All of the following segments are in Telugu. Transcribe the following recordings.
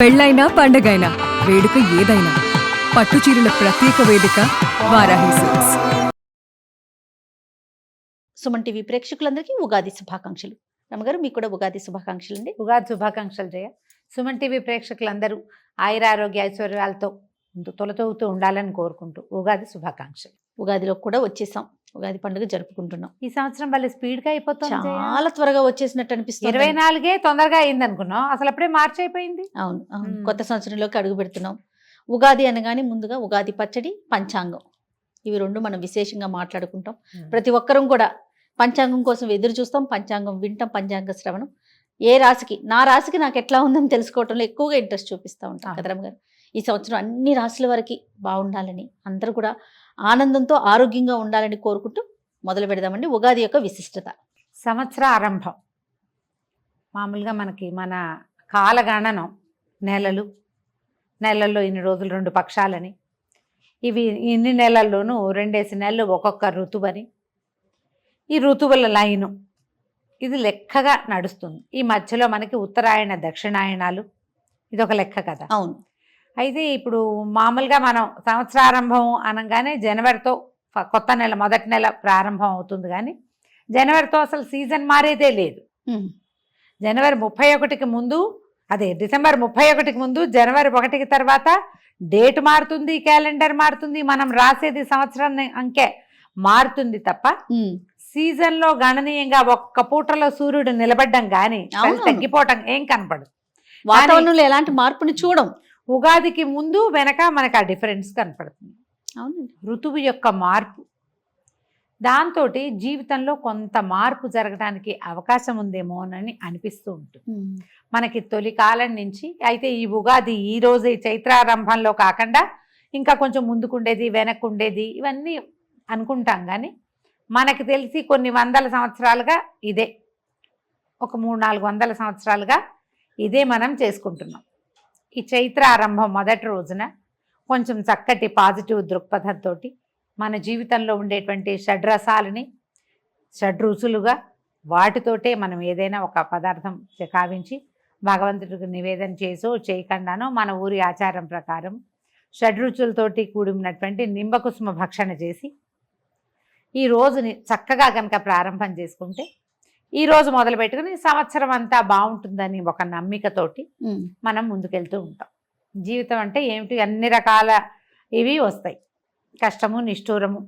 పెళ్ళైనా పండగైనా వేడుక ఏదైనా పట్టుచీరల ప్రత్యేక వేదిక వారాహి సిల్క్స్. సుమన్ టీవీ ప్రేక్షకులందరికీ ఉగాది శుభాకాంక్షలు. రమగారు మీకు కూడా ఉగాది శుభాకాంక్షలు అండి. ఉగాది శుభాకాంక్షలు జయ. సుమన్ టీవీ ప్రేక్షకులందరూ ఆయురారోగ్య ఐశ్వర్యాలతో తొలతూగుతూ ఉండాలని కోరుకుంటూ ఉగాది శుభాకాంక్షలు. ఉగాదిలో కూడా వచ్చేసాం, ఉగాది పండుగ జరుపుకుంటున్నాం. ఈ సంవత్సరం వాళ్ళ స్పీడ్గా అయిపోతుంది, చాలా త్వరగా వచ్చేసినట్టు అనిపిస్తుంది. 24 తొందరగా అయింది అనుకున్నాం, అసలు అప్పుడే మార్చి అయిపోయింది. అవును అవును, కొత్త సంవత్సరంలోకి అడుగు పెడుతున్నాం. ఉగాది అనగానే ముందుగా ఉగాది పచ్చడి, పంచాంగం, ఇవి రెండు మనం విశేషంగా మాట్లాడుకుంటాం. ప్రతి ఒక్కరం కూడా పంచాంగం కోసం ఎదురు చూస్తాం, పంచాంగం వింటాం, పంచాంగ శ్రవణం. ఏ రాశికి, నా రాశికి నాకు ఎట్లా ఉందని తెలుసుకోవటంలో ఎక్కువగా ఇంట్రెస్ట్ చూపిస్తూ ఉంటాం కదరమ్మ గారు. ఈ సంవత్సరం అన్ని రాశుల వారికి బాగుండాలని, అందరూ కూడా ఆనందంతో ఆరోగ్యంగా ఉండాలని కోరుకుంటూ మొదలు పెడదామండి. ఉగాది యొక్క విశిష్టత. సంవత్సర ఆరంభం మామూలుగా మన కాలగణనం నెలల్లో ఇన్ని రోజులు 2 పక్షాలని, ఇవి ఇన్ని నెలల్లోనూ 2 నెలలు ఒక్కొక్క ఋతువని, ఈ ఋతువుల లైను ఇది లెక్కగా నడుస్తుంది. ఈ మధ్యలో మనకి ఉత్తరాయణ దక్షిణాయనాలు, ఇది ఒక లెక్క కదా. అవును. అయితే ఇప్పుడు మామూలుగా మనం సంవత్సరారంభం అనగానే జనవరితో కొత్త నెల, మొదటి నెల ప్రారంభం అవుతుంది. కానీ జనవరితో అసలు సీజన్ మారేదే లేదు. జనవరి 31కి ముందు, అదే డిసెంబర్ 31కి ముందు, జనవరి 1కి తర్వాత డేట్ మారుతుంది, క్యాలెండర్ మారుతుంది, మనం రాసేది సంవత్సరాన్ని అంకె మారుతుంది తప్ప సీజన్లో గణనీయంగా ఒక్క పూటలో సూర్యుడు నిలబడ్డం కానీ తగ్గిపోవటం ఏం కనపడదు. వాతావరణంలో ఎలాంటి మార్పుని చూడం. ఉగాదికి ముందు వెనక మనకు ఆ డిఫరెన్స్ కనపడుతుంది. అవును, ఋతువు యొక్క మార్పు, దాంతో జీవితంలో కొంత మార్పు జరగడానికి అవకాశం ఉందేమోనని అనిపిస్తూ ఉంటుంది మనకి తొలి కాలం నుంచి. అయితే ఈ ఉగాది ఈ రోజే చైత్రారంభంలో కాకుండా ఇంకా కొంచెం ముందుకుండేది, వెనక్కుండేది, ఇవన్నీ అనుకుంటాం. కానీ మనకి తెలిసి కొన్ని వందల సంవత్సరాలుగా ఇదే, ఒక 300-400 సంవత్సరాలుగా ఇదే మనం చేసుకుంటున్నాం. ఈ చైత్ర ఆరంభం మొదటి రోజున కొంచెం చక్కటి పాజిటివ్ దృక్పథంతో మన జీవితంలో ఉండేటువంటి షడ్రసాలని షడ్రుచులుగా వాటితోటే మనం ఏదైనా ఒక పదార్థం కావించి భగవంతుడికి నివేదన చేసో చేయకుండానో మన ఊరి ఆచారం ప్రకారం షడ్రుచులతోటి కూడి ఉన్నటువంటి నింబకుసుమ భక్షణ చేసి ఈ రోజుని చక్కగా కనుక ప్రారంభం చేసుకుంటే, ఈ రోజు మొదలు పెట్టుకుని సంవత్సరం అంతా బాగుంటుందని ఒక నమ్మికతోటి మనం ముందుకెళ్తూ ఉంటాం. జీవితం అంటే ఏమిటి, అన్ని రకాల ఇవి వస్తాయి. కష్టము, నిష్ఠూరము,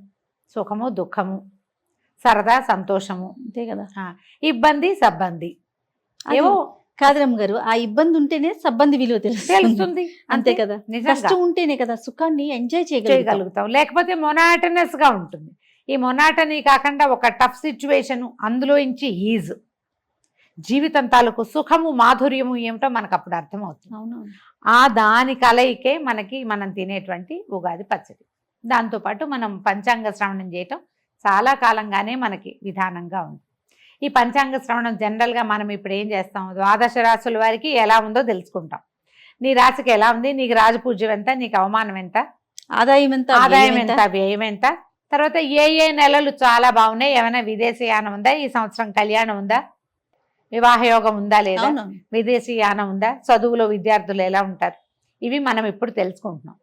సుఖము, దుఃఖము, సరదా, సంతోషము, అంతే కదా. ఇబ్బంది, సబ్బంది, ఏవో కాదరమ్మ గారు. ఆ ఇబ్బంది ఉంటేనే సబ్బంది విలువ తెలుస్తుంది. అంతే కదా. కష్టం ఉంటేనే కదా సుఖాన్ని ఎంజాయ్ చేయగలుగుతాం. లేకపోతే మొనాటనస్ గా ఉంటుంది. ఈ మొనాటనీ కాకుండా ఒక టఫ్ సిచ్యువేషన్, అందులో నుంచి ఈజ్, జీవితం తాలూకు సుఖము, మాధుర్యము ఏమిటో మనకు అప్పుడు అర్థమవుతుంది. అవును. ఆ దాని కలయికే మనం తినేటువంటి ఉగాది పచ్చడి. దాంతోపాటు మనం పంచాంగ శ్రవణం చేయటం చాలా కాలంగానే మనకి విధానంగా ఉంది. ఈ పంచాంగ శ్రవణం జనరల్గా మనం ఇప్పుడు ఏం చేస్తాం, 12 రాశుల వారికి ఎలా ఉందో తెలుసుకుంటాం. నీ రాశికి ఎలా ఉంది, నీకు రాజపూజ్యం ఎంత, నీకు అవమానం ఎంత, ఆదాయం ఎంత, వ్యయం ఎంత, తర్వాత ఏ నెలలు చాలా బాగున్నాయి, ఏమైనా విదేశీయానం ఉందా, ఈ సంవత్సరం కళ్యాణం ఉందా, వివాహయోగం ఉందా లేదా, విదేశీయానం ఉందా, చదువులో విద్యార్థులు ఎలా ఉంటారు, ఇవి మనం ఇప్పుడు తెలుసుకుంటున్నాం.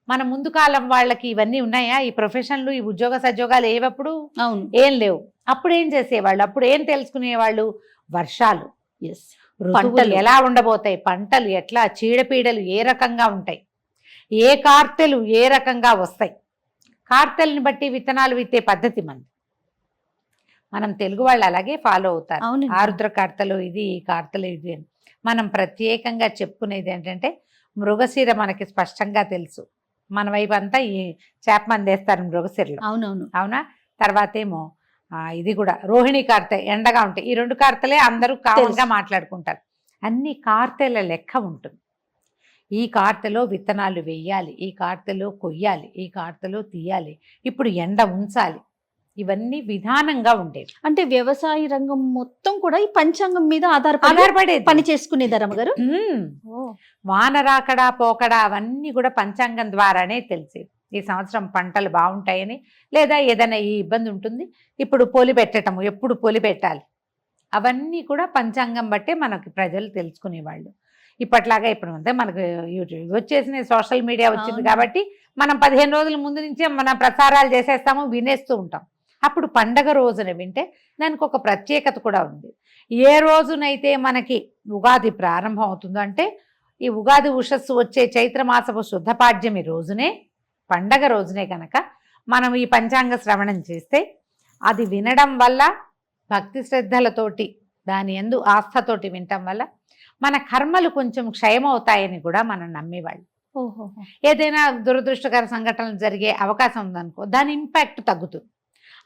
మన ముందు కాలం వాళ్ళకి ఇవన్నీ ఉన్నాయా, ఈ ప్రొఫెషన్లు, ఈ ఉద్యోగ సద్యోగాలు ఏవప్పుడు ఏం లేవు. అప్పుడు ఏం చేసేవాళ్ళు, అప్పుడు ఏం తెలుసుకునేవాళ్ళు, వర్షాలు, పంటలు ఎలా ఉండబోతాయి, పంటలు ఎట్లా, చీడపీడలు ఏ రకంగా ఉంటాయి, ఏ కార్తెలు ఏ రకంగా వస్తాయి, కార్తెల్ని బట్టి విత్తనాలు విత్తే పద్ధతి మనం తెలుగు వాళ్ళు అలాగే ఫాలో అవుతారు. ఆరుద్ర కార్తెలు ఇది, ఈ కార్తెలు ఇది అని. మనం ప్రత్యేకంగా చెప్పుకునేది ఏంటంటే మృగశిర మనకి స్పష్టంగా తెలుసు. మన వైపు అంతా ఈ చేప మందేస్తారు మృగశిరలో. అవునా. తర్వాత ఏమో ఇది కూడా రోహిణి కార్తె, ఎండగా ఉంటాయి. ఈ 2 కార్తెలే అందరూ కామన్గా మాట్లాడుకుంటారు. అన్ని కార్తెల లెక్క ఉంటుంది. ఈ కార్తెలో విత్తనాలు వేయాలి, ఈ కార్తెలో కొయ్యాలి, ఈ కార్తెలో తీయాలి, ఇప్పుడు ఎండ ఉంచాలి, ఇవన్నీ విధానంగా ఉండేవి. అంటే వ్యవసాయ రంగం మొత్తం కూడా ఈ పంచాంగం మీద ఆధారపడే పని చేసుకునేదారమ్మ గారు. వానరాకడా పోకడా అవన్నీ కూడా పంచాంగం ద్వారానే తెలిసేది. ఈ సంవత్సరం పంటలు బాగుంటాయని, లేదా ఏదైనా ఈ ఇబ్బంది ఉంటుంది, ఇప్పుడు పొలి పెట్టటము, ఎప్పుడు పొలి పెట్టాలి, అవన్నీ కూడా పంచాంగం బట్టే మనకి ప్రజలు తెలుసుకునేవాళ్ళు. ఇప్పట్లాగా ఇప్పుడు అంతే మనకు యూట్యూబ్ వచ్చేసిన సోషల్ మీడియా వచ్చింది అవును. కాబట్టి మనం 15 రోజుల ముందు నుంచే మన ప్రసారాలు చేసేస్తాము, వినేస్తూ ఉంటాం. అప్పుడు పండగ రోజున వింటే దానికి ఒక ప్రత్యేకత కూడా ఉంది. ఏ రోజునైతే మనకి ఉగాది ప్రారంభం అవుతుందో అంటే ఈ ఉగాది ఉషస్సు వచ్చే చైత్రమాసపు శుద్ధపాడ్యమి రోజునే, పండగ రోజునే కనుక మనం ఈ పంచాంగ శ్రవణం చేస్తే అది వినడం వల్ల భక్తి శ్రద్ధలతోటి దాని యందు ఆస్థతోటి వినటం వల్ల మన కర్మలు కొంచెం క్షయమవుతాయని కూడా మనం నమ్మేవాళ్ళు. ఓహో. ఏదైనా దురదృష్టకర సంఘటనలు జరిగే అవకాశం ఉందనుకో దాని ఇంపాక్ట్ తగ్గుతుంది.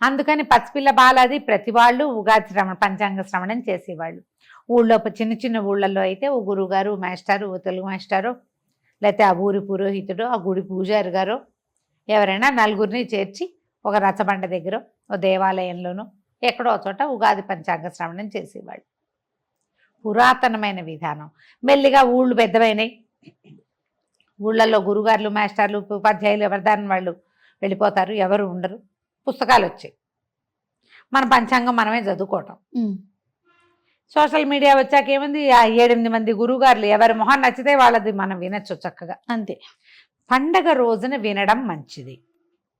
అందుకని పసిపిల్ల బాలాది ప్రతి వాళ్ళు ఉగాది పంచాంగ శ్రవణం చేసేవాళ్ళు. ఊళ్ళో చిన్న చిన్న ఊళ్ళల్లో అయితే ఓ గురువుగారు మాస్టారు, ఓ తెలుగు మాస్టారు, లేకపోతే ఆ ఊరి పురోహితుడు, ఆ గుడి పూజారి గారు ఎవరైనా నలుగురిని చేర్చి ఒక రచ్చబండ దగ్గర, ఓ దేవాలయంలోనో ఎక్కడో చోట ఉగాది పంచాంగ శ్రవణం చేసేవాళ్ళు. పురాతనమైన విధానం. మెల్లిగా ఊళ్ళు పెద్దవైనాయి, ఊళ్ళల్లో గురుగారులు మాస్టర్లు ఉపాధ్యాయులు ఎవరిదాని వాళ్ళు వెళ్ళిపోతారు, ఎవరు ఉండరు, పుస్తకాలు వచ్చాయి, మన పంచాంగం మనమే చదువుకోవటం. సోషల్ మీడియా వచ్చాక ఏముంది, ఆ 7-8 మంది గురువుగారులు ఎవరి మొహం నచ్చితే వాళ్ళది మనం వినొచ్చు చక్కగా. అంతే. పండగ రోజున వినడం మంచిది.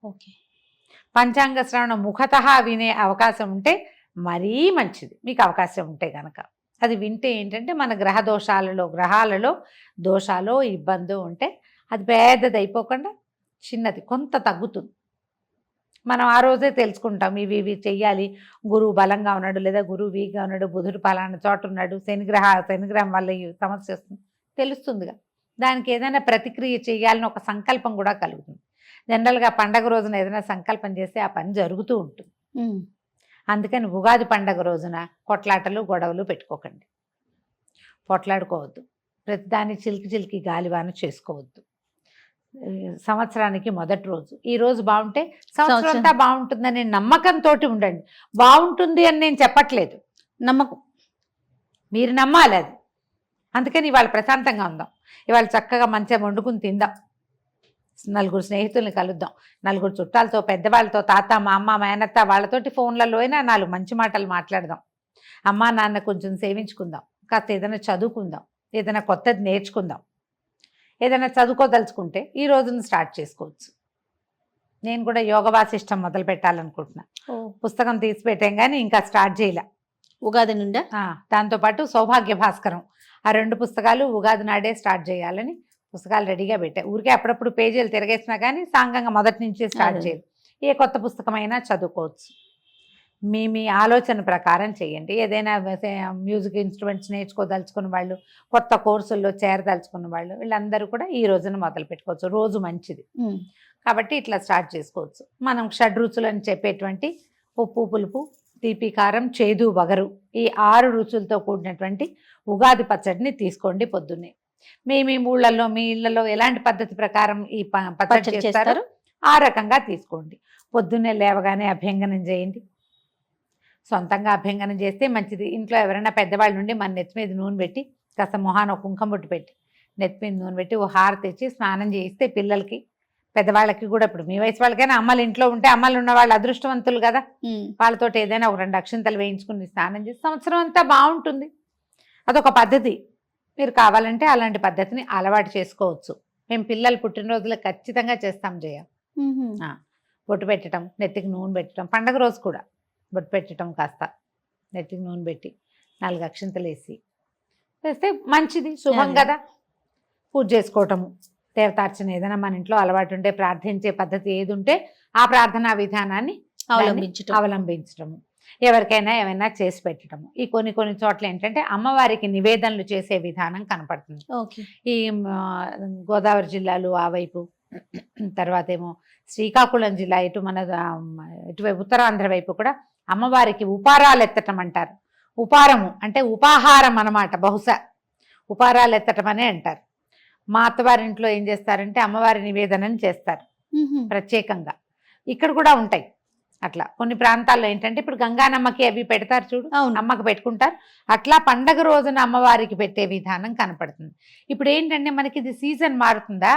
ఓకే. పంచాంగ శ్రవణం ముఖతః వినే అవకాశం ఉంటే మరీ మంచిది, మీకు అవకాశం ఉంటే కనుక. అది వింటే ఏంటంటే మన గ్రహాలలో దోషాలు ఇబ్బంది ఉంటే అది పెద్దది అయిపోకుండా చిన్నది కొంత తగ్గుతుంది. మనం ఆ రోజే తెలుసుకుంటాం ఇవి చెయ్యాలి, గురువు బలంగా ఉన్నాడు లేదా గురువు వీక్గా ఉన్నాడు, బుధుడు పలానా చోట ఉన్నాడు, శనిగ్రహం వల్ల ఈ సమస్య వస్తుంది తెలుస్తుందిగా. దానికి ఏదైనా ప్రతిక్రియ చేయాలని ఒక సంకల్పం కూడా కలుగుతుంది. జనరల్గా పండగ రోజున ఏదైనా సంకల్పం చేస్తే ఆ పని జరుగుతూ ఉంటుంది. అందుకని ఉగాది పండగ రోజున కొట్లాటలు గొడవలు పెట్టుకోకండి, పొట్లాడుకోవద్దు, ప్రతిదాన్ని చిలికి గాలివాన చేసుకోవద్దు. సంవత్సరానికి మొదటి రోజు ఈ రోజు బాగుంటే సంవత్సరం అంతా బాగుంటుందనే నమ్మకంతో ఉండండి. బాగుంటుంది అని నేను చెప్పట్లేదు, నమ్మకం మీరు నమ్మాలి అది. అందుకని ఇవాళ ప్రశాంతంగా ఉందాం, ఇవాళ చక్కగా మంచిగా వండుకుని తిందాం, నలుగురు స్నేహితుల్ని కలుద్దాం, నలుగురు చుట్టాలతో పెద్దవాళ్ళతో తాత మా అమ్మ మేనత్త వాళ్ళతోటి ఫోన్లలో అయినా 4 మంచి మాటలు మాట్లాడదాం, అమ్మా నాన్న కొంచెం సేవించుకుందాం, కాస్త ఏదైనా చదువుకుందాం, ఏదైనా కొత్తది నేర్చుకుందాం. ఏదైనా చదువుకోదలుచుకుంటే ఈ రోజున స్టార్ట్ చేసుకోవచ్చు. నేను కూడా యోగ వాసిష్టం మొదలు పెట్టాలనుకుంటున్నా, పుస్తకం తీసి పెట్టాం కానీ ఇంకా స్టార్ట్ చేయలే. ఉగాది నుండా దాంతోపాటు సౌభాగ్య భాస్కరం, ఆ 2 పుస్తకాలు ఉగాది నాడే స్టార్ట్ చేయాలని పుస్తకాలు రెడీగా పెట్టాయి. ఊరికే అప్పుడప్పుడు పేజీలు తిరగేసినా కానీ సాంగంగా మొదటి నుంచి స్టార్ట్ చేయాలి. ఏ కొత్త పుస్తకమైనా చదువుకోవచ్చు. మీ ఆలోచన ప్రకారం చేయండి. ఏదైనా మ్యూజిక్ ఇన్స్ట్రుమెంట్స్ నేర్చుకోదలుచుకున్న వాళ్ళు, కొత్త కోర్సుల్లో చేరదలుచుకున్న వాళ్ళు, వీళ్ళందరూ కూడా ఈ రోజున మొదలు పెట్టుకోవచ్చు. రోజు మంచిది కాబట్టి ఇట్లా స్టార్ట్ చేసుకోవచ్చు. మనం షడ్రుచులు అని చెప్పేటువంటి ఉప్పు పులుపు తీపి కారం చేదు వగరు ఈ 6 రుచులతో కూడినటువంటి ఉగాది పచ్చడిని తీసుకోండి పొద్దున్నే. మీ ఊళ్ళల్లో మీ ఇళ్లలో ఎలాంటి పద్ధతి ప్రకారం ఈ పచ్చడి చేస్తారో ఆ రకంగా తీసుకోండి. పొద్దున్నే లేవగానే అభ్యంగనం చేయండి. సొంతంగా అభ్యంగనం చేస్తే మంచిది. ఇంట్లో ఎవరైనా పెద్దవాళ్ళు నుండి మన నెత్తి మీద నూనె పెట్టి కాస్త మొహాన ఒక కుంకుమ బొట్టు పెట్టి నెత్తి మీద నూనె పెట్టి ఓ హార తెచ్చి స్నానం చేయిస్తే పిల్లలకి పెద్దవాళ్ళకి కూడా, ఇప్పుడు మీ వయసు వాళ్ళకైనా అమ్మలు ఇంట్లో ఉంటే అమ్మలు ఉన్న వాళ్ళు అదృష్టవంతులు కదా, వాళ్ళతోటి ఏదైనా ఒక 2 అక్షింతలు వేయించుకుని స్నానం చేసి సంవత్సరం అంతా బాగుంటుంది. అదొక పద్ధతి. మీరు కావాలంటే అలాంటి పద్ధతిని అలవాటు చేసుకోవచ్చు. మేము పిల్లలు పుట్టినరోజులు ఖచ్చితంగా చేస్తాం జయ. బొట్టు పెట్టడం, నెత్తికి నూనె పెట్టడం, పండగ రోజు కూడా బొట్టు పెట్టడం, కాస్త నెత్తికి నూనె పెట్టి 4 అక్షింతలు వేస్తే మంచిది, శుభం కదా. పూజ చేసుకోవటము, దేవతార్చన ఏదైనా మన ఇంట్లో అలవాటు ఉంటే ప్రార్థించే పద్ధతి ఏది ఉంటే ఆ ప్రార్థనా విధానాన్ని అవలంబించటము, ఎవరికైనా ఏమైనా చేసి పెట్టడము. ఈ కొన్ని చోట్ల ఏంటంటే అమ్మవారికి నివేదనలు చేసే విధానం కనపడుతుంది. ఈ గోదావరి జిల్లాలు ఆ వైపు, తర్వాత ఏమో శ్రీకాకుళం జిల్లా ఇటు మన ఇటువైపు ఉత్తరాంధ్ర వైపు కూడా అమ్మవారికి ఉపారాలు ఎత్తటం అంటారు. ఉపారము అంటే ఉపాహారం అన్నమాట, బహుశా ఉపారాలు ఎత్తటం అనే అంటారు. మా అత్తవారింట్లో ఏం చేస్తారంటే అమ్మవారి నివేదనని చేస్తారు ప్రత్యేకంగా. ఇక్కడ కూడా ఉంటాయి అట్లా కొన్ని ప్రాంతాల్లో. ఏంటంటే ఇప్పుడు గంగానమ్మకి అవి పెడతారు చూడు, అమ్మకి పెట్టుకుంటారు. అట్లా పండగ రోజున అమ్మవారికి పెట్టే విధానం కనపడుతుంది. ఇప్పుడు ఏంటంటే మనకి ఇది సీజన్ మారుతుందా,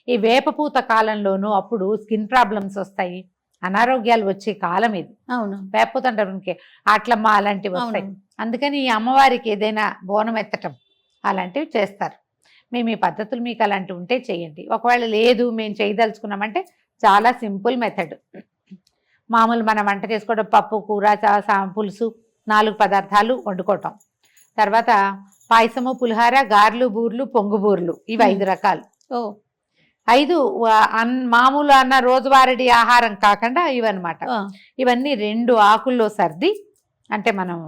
ఈ వేపపూత కాలంలోనూ అప్పుడు స్కిన్ ప్రాబ్లమ్స్ వస్తాయి, అనారోగ్యాలు వచ్చే కాలం ఇది. అవును, వేపపూత అంటే అట్లమ్మ అలాంటివి వస్తాయి. అందుకని ఈ అమ్మవారికి ఏదైనా బోనం ఎత్తటం అలాంటివి చేస్తారు. మేము ఈ పద్ధతులు మీకు అలాంటి ఉంటే చేయండి. ఒకవేళ లేదు మేము చేయదలుచుకున్నామంటే చాలా సింపుల్ మెథడ్. మామూలు మనం వంట చేసుకోవడం పప్పు, కూర, పులుసు 4 పదార్థాలు వండుకోవటం. తర్వాత పాయసము, పులిహార, గారెలు, బూర్లు, పొంగు బూర్లు, ఇవి 5 రకాలు. ఓ 5 మామూలు అన్న రోజువారీ ఆహారం కాకుండా ఇవన్నమాట. ఆ, ఇవన్నీ 2 ఆకుల్లో సర్ది, అంటే మనం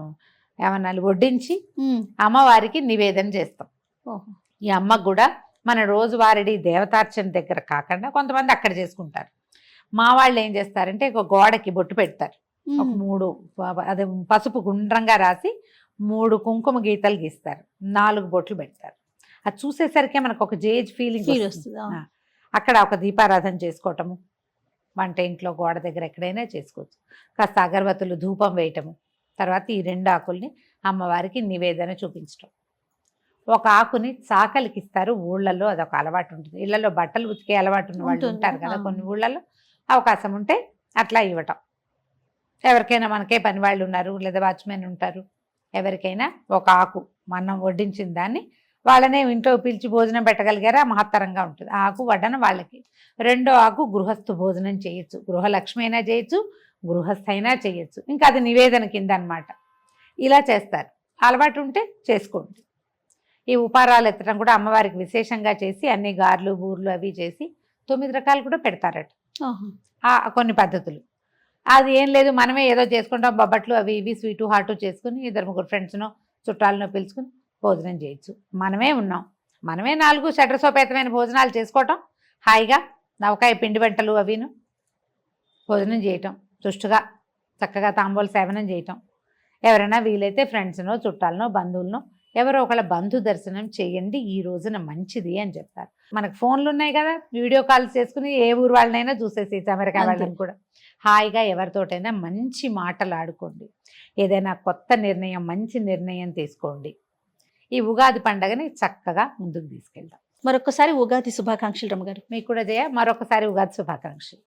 ఏమన్నా వడ్డించి ఉమ్, అమ్మవారికి నివేదన చేస్తాం. ఓహో, ఈ అమ్మకు కూడా మన రోజువారీ దేవతార్చన దగ్గర కాకుండా కొంతమంది అక్కడ చేసుకుంటారు. మా వాళ్ళు ఏం చేస్తారంటే ఒక గోడకి బొట్టు పెడతారు. ఒక ఉమ్, 3 అదే పసుపు గుండ్రంగా రాసి 3 కుంకుమ గీతలు గీస్తారు, 4 బొట్లు పెడతారు. అది చూసేసరికి మనకు ఒక జేజ్ ఫీలింగ్ ఫీల్ వస్తుంది. వస్తుంది. అక్కడ ఒక దీపారాధన చేసుకోవటము, వంట ఇంట్లో గోడ దగ్గర ఎక్కడైనా చేసుకోవచ్చు. కాస్త అగరబత్తులు, ధూపం వేయటము. తర్వాత ఈ 2 ఆకుల్ని అమ్మవారికి నివేదన చూపించటం. ఒక ఆకుని చాకలికి ఇస్తారు ఊళ్ళల్లో, అదొక అలవాటు ఉంటుంది. ఇళ్లలో బట్టలు ఉతికే అలవాటు ఉన్న వాళ్ళు ఉంటుంది. ఉంటారు కదా ఆ. కొన్ని ఊళ్ళల్లో. అవకాశం ఉంటే అట్లా ఇవ్వటం. ఎవరికైనా, మనకే పని వాళ్ళు ఉన్నారు లేదా వాచ్మెన్ ఉంటారు, ఎవరికైనా ఒక ఆకు మనం వడ్డించిన దాన్ని వాళ్ళనే ఇంట్లో పిలిచి భోజనం పెట్టగలిగారా మహత్తరంగా ఉంటుంది. ఆ ఆకు వడ్డన వాళ్ళకి. 2వ ఆకు గృహస్థు భోజనం చేయొచ్చు, గృహలక్ష్మి అయినా చేయొచ్చు, గృహస్థ అయినా చేయొచ్చు. ఇంకా అది నివేదన కింద అనమాట. ఇలా చేస్తారు. అలవాటు ఉంటే చేసుకోండి. ఈ ఉపారాలు ఎత్తడం కూడా అమ్మవారికి విశేషంగా చేసి అన్ని గారెలు, బూర్లు అవి చేసి 9 రకాలు కూడా పెడతారట. ఆహా, కొన్ని పద్ధతులు. అది ఏం లేదు, మనమే ఏదో చేసుకుంటాం, బొబ్బట్లు అవి ఇవి స్వీటు హాటు చేసుకుని 2-3 ఫ్రెండ్స్నో చుట్టాలనో పిలుచుకుని భోజనం చేయొచ్చు. మనమే ఉన్నాం, మనమే 4 షడ్రసోపేతమైన భోజనాలు చేసుకోవటం, హాయిగా నవకాయ పిండి వంటలు అవిను భోజనం చేయటం, చుష్టుగా చక్కగా తాంబూల సేవనం చేయటం. ఎవరైనా వీలైతే ఫ్రెండ్స్నో చుట్టాలనో బంధువులనో ఎవరో ఒకళ్ళ బంధు దర్శనం చేయండి, ఈ రోజున మంచిది అని చెప్తారు. మనకు ఫోన్లు ఉన్నాయి కదా, వీడియో కాల్స్ చేసుకుని ఏ ఊరు వాళ్ళనైనా చూసేసేసి, అమెరికా అంతే. వాళ్ళని కూడా హాయిగా ఎవరితోటైనా మంచి మాటలు ఆడుకోండి. ఏదైనా కొత్త నిర్ణయం, మంచి నిర్ణయం తీసుకోండి. ఈ ఉగాది పండగని చక్కగా ముందుకు తీసుకెళ్దాం. మరొకసారి ఉగాది శుభాకాంక్షలు రమ్మగారు. మీకు కూడా జయ, మరొకసారి ఉగాది శుభాకాంక్షలు.